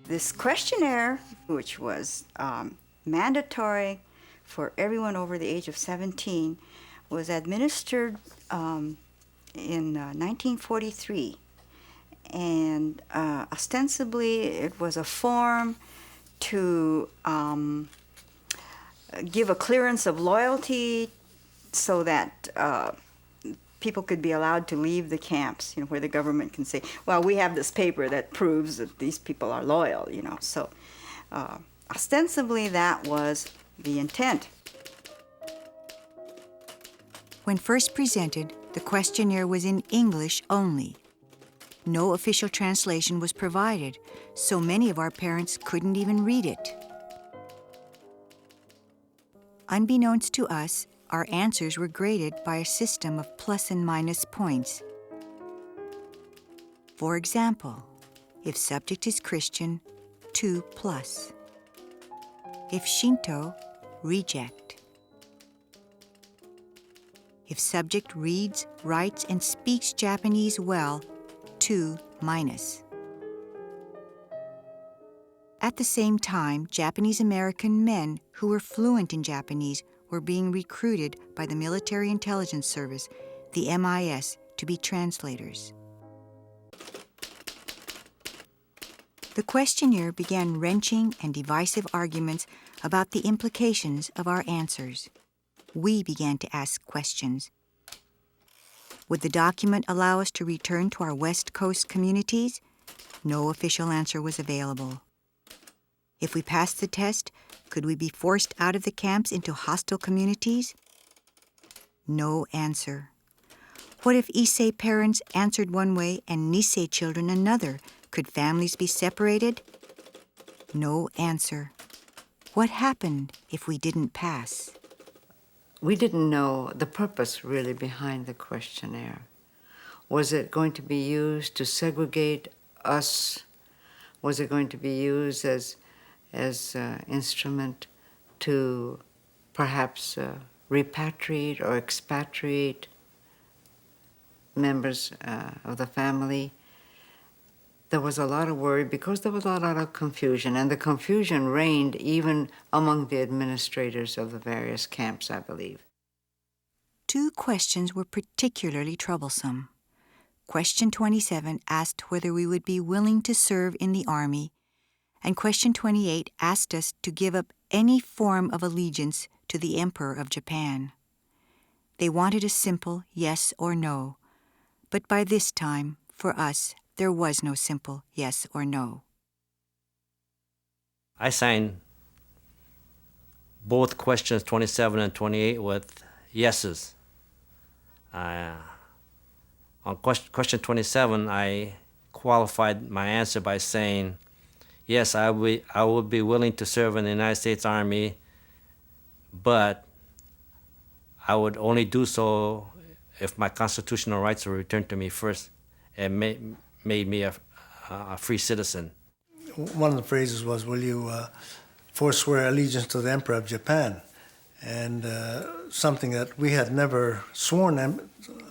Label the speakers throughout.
Speaker 1: This questionnaire, which was mandatory for everyone over the age of 17, was administered in 1943. And ostensibly it was a form to give a clearance of loyalty so that people could be allowed to leave the camps, where the government can say, well, we have this paper that proves that these people are loyal, So ostensibly that was the intent.
Speaker 2: When first presented, the questionnaire was in English only. No official translation was provided, so many of our parents couldn't even read it. Unbeknownst to us, our answers were graded by a system of plus and minus points. For example, if subject is Christian, 2 plus. If Shinto, reject. If subject reads, writes, and speaks Japanese well, 2 minus. At the same time, Japanese American men who were fluent in Japanese were being recruited by the Military Intelligence Service, the MIS, to be translators. The questionnaire began wrenching and divisive arguments about the implications of our answers. We began to ask questions. Would the document allow us to return to our West Coast communities? No official answer was available. If we passed the test, could we be forced out of the camps into hostile communities? No answer. What if Issei parents answered one way and Nisei children another? Could families be separated? No answer. What happened if we didn't pass?
Speaker 3: We didn't know the purpose really behind the questionnaire. Was it going to be used to segregate us? Was it going to be used as instrument to perhaps repatriate or expatriate members of the family? There was a lot of worry because there was a lot of confusion, and the confusion reigned even among the administrators of the various camps, I believe.
Speaker 2: 2 questions were particularly troublesome. Question 27 asked whether we would be willing to serve in the Army, and question 28 asked us to give up any form of allegiance to the Emperor of Japan. They wanted a simple yes or no, but by this time, for us, there was no simple yes or no.
Speaker 4: I signed both questions 27 and 28 with yeses. On question 27, I qualified my answer by saying, yes, I would be willing to serve in the United States Army, but I would only do so if my constitutional rights were returned to me first and made me a free citizen.
Speaker 5: One of the phrases was, will you forswear allegiance to the Emperor of Japan? And something that we had never sworn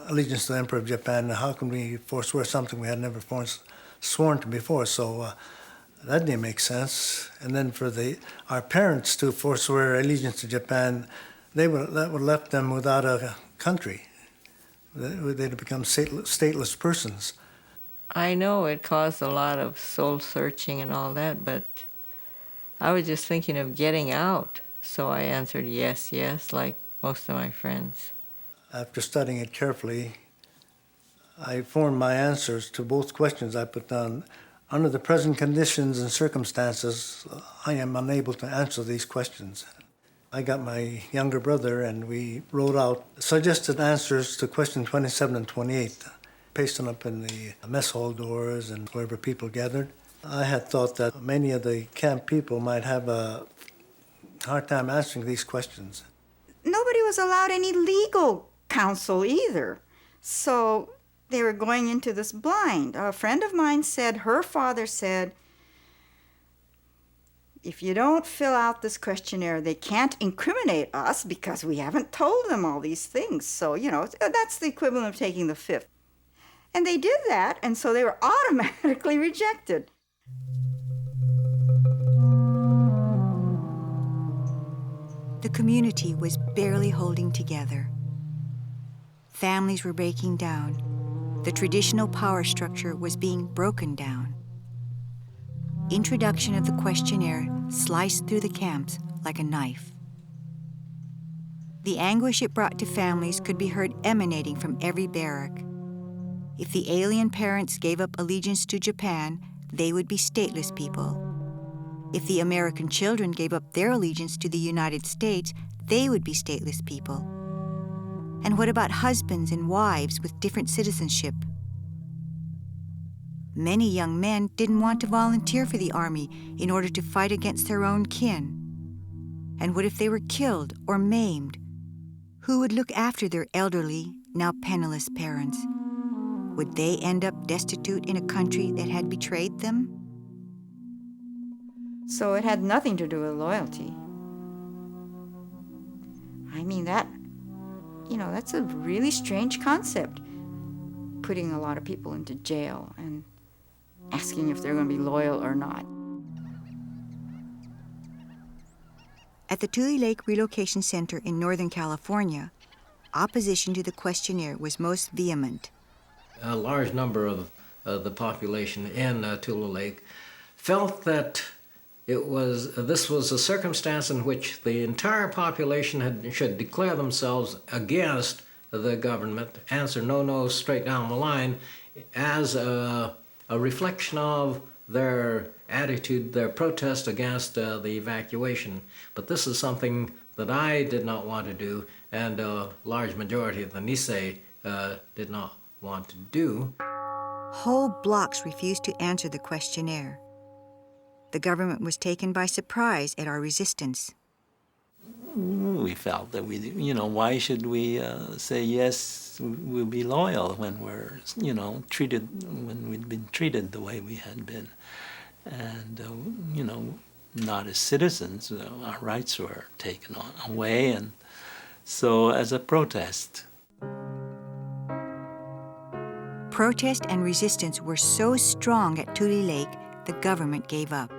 Speaker 5: allegiance to the Emperor of Japan. How can we forswear something we had never sworn to before? So that didn't make sense. And then for our parents to forswear allegiance to Japan, that would have left them without a country. They'd have become stateless persons.
Speaker 6: I know it caused a lot of soul searching and all that, but I was just thinking of getting out. So I answered yes, yes, like most of my friends.
Speaker 5: After studying it carefully, I formed my answers to both questions I put down. Under the present conditions and circumstances, I am unable to answer these questions. I got my younger brother and we wrote out suggested answers to question 27 and 28, pasted up in the mess hall doors and wherever people gathered. I had thought that many of the camp people might have a hard time answering these questions.
Speaker 1: Nobody was allowed any legal counsel either. So they were going into this blind. A friend of mine said, her father said, if you don't fill out this questionnaire, they can't incriminate us because we haven't told them all these things. So, that's the equivalent of taking the fifth. And they did that, and so they were automatically rejected.
Speaker 2: The community was barely holding together. Families were breaking down. The traditional power structure was being broken down. Introduction of the questionnaire sliced through the camps like a knife. The anguish it brought to families could be heard emanating from every barrack. If the alien parents gave up allegiance to Japan, they would be stateless people. If the American children gave up their allegiance to the United States, they would be stateless people. And what about husbands and wives with different citizenship? Many young men didn't want to volunteer for the army in order to fight against their own kin. And what if they were killed or maimed? Who would look after their elderly, now penniless parents? Would they end up destitute in a country that had betrayed them?
Speaker 1: So it had nothing to do with loyalty. I mean, that's a really strange concept, putting a lot of people into jail and asking if they're going to be loyal or not.
Speaker 2: At the Tule Lake Relocation Center in Northern California, opposition to the questionnaire was most vehement.
Speaker 7: A large number of the population in Tule Lake felt that this was a circumstance in which the entire population should declare themselves against the government, answer no straight down the line, as a reflection of their attitude, their protest against the evacuation. But this is something that I did not want to do, and a large majority of the Nisei did not want to do.
Speaker 2: Whole blocks refused to answer the questionnaire. The government was taken by surprise at our resistance.
Speaker 8: We felt that why should we say yes, we'll be loyal when we're, when we'd been treated the way we had been. And, not as citizens, our rights were taken away, and so as a protest.
Speaker 2: Protest and resistance were so strong at Tule Lake, the government gave up.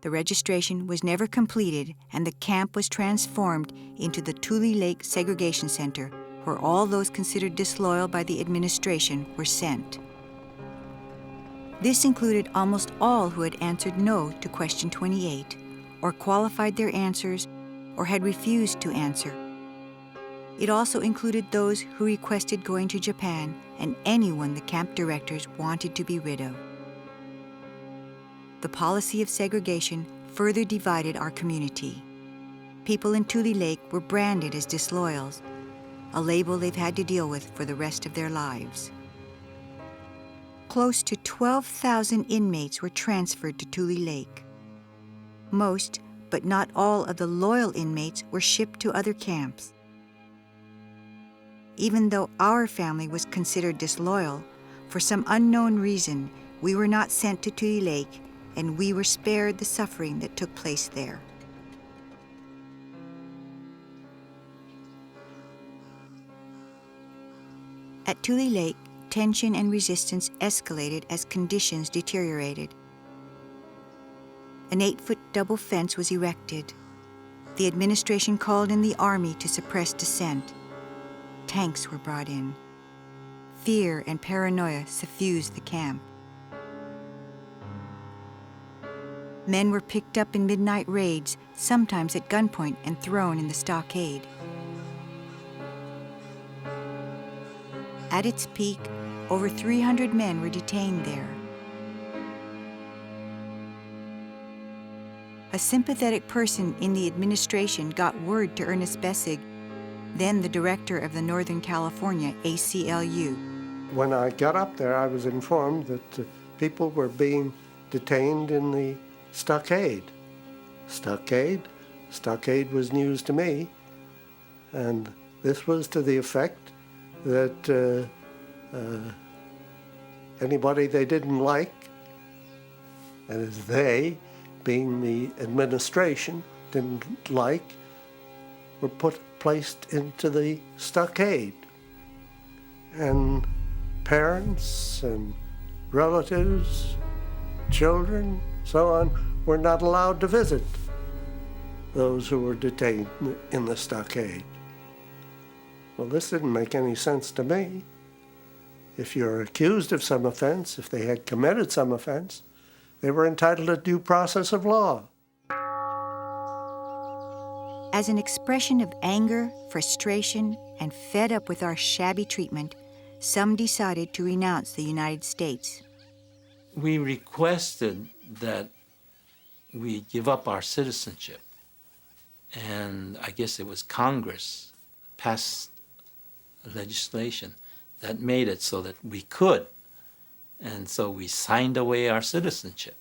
Speaker 2: The registration was never completed, and the camp was transformed into the Tule Lake Segregation Center, where all those considered disloyal by the administration were sent. This included almost all who had answered no to question 28, or qualified their answers, or had refused to answer. It also included those who requested going to Japan and anyone the camp directors wanted to be rid of. The policy of segregation further divided our community. People in Tule Lake were branded as disloyals, a label they've had to deal with for the rest of their lives. Close to 12,000 inmates were transferred to Tule Lake. Most, but not all, of the loyal inmates were shipped to other camps. Even though our family was considered disloyal, for some unknown reason, we were not sent to Tule Lake, and we were spared the suffering that took place there. At Tule Lake, tension and resistance escalated as conditions deteriorated. An 8-foot double fence was erected. The administration called in the army to suppress dissent. Tanks were brought in. Fear and paranoia suffused the camp. Men were picked up in midnight raids, sometimes at gunpoint, and thrown in the stockade. At its peak, over 300 men were detained there. A sympathetic person in the administration got word to Ernest Bessig, then the director of the Northern California ACLU.
Speaker 9: When I got up there, I was informed that people were being detained in the stockade. Stockade was news to me, and this was to the effect that anybody they didn't like, and as they, being the administration, didn't like, were placed into the stockade. And parents and relatives, children, so on, were not allowed to visit. those who were detained in the stockade. Well, this didn't make any sense to me. If you're accused of some offense, if they had committed some offense, they were entitled to due process of law.
Speaker 2: As an expression of anger, frustration, and fed up with our shabby treatment, some decided to renounce the United States.
Speaker 8: We requested that we give up our citizenship. And I guess it was Congress passed legislation that made it so that we could. And so we signed away our citizenship.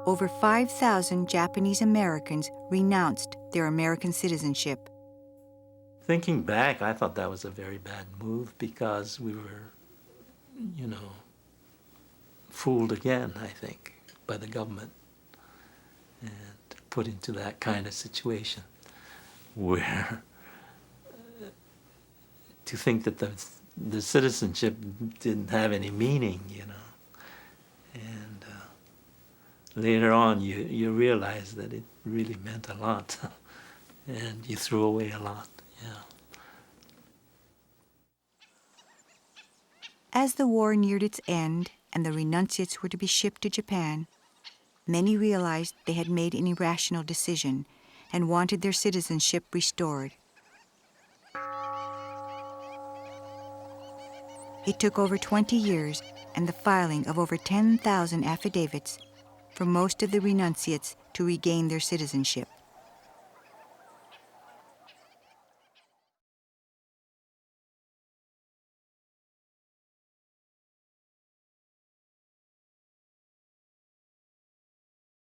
Speaker 2: Over 5,000 Japanese Americans renounced their American citizenship.
Speaker 8: Thinking back, I thought that was a very bad move because we were, fooled again, I think, by the government and put into that kind of situation where to think that the citizenship didn't have any meaning, And later on, you realize that it really meant a lot, and you threw away a lot,
Speaker 2: As the war neared its end and the renunciates were to be shipped to Japan, many realized they had made an irrational decision and wanted their citizenship restored. It took over 20 years and the filing of over 10,000 affidavits for most of the renunciates to regain their citizenship.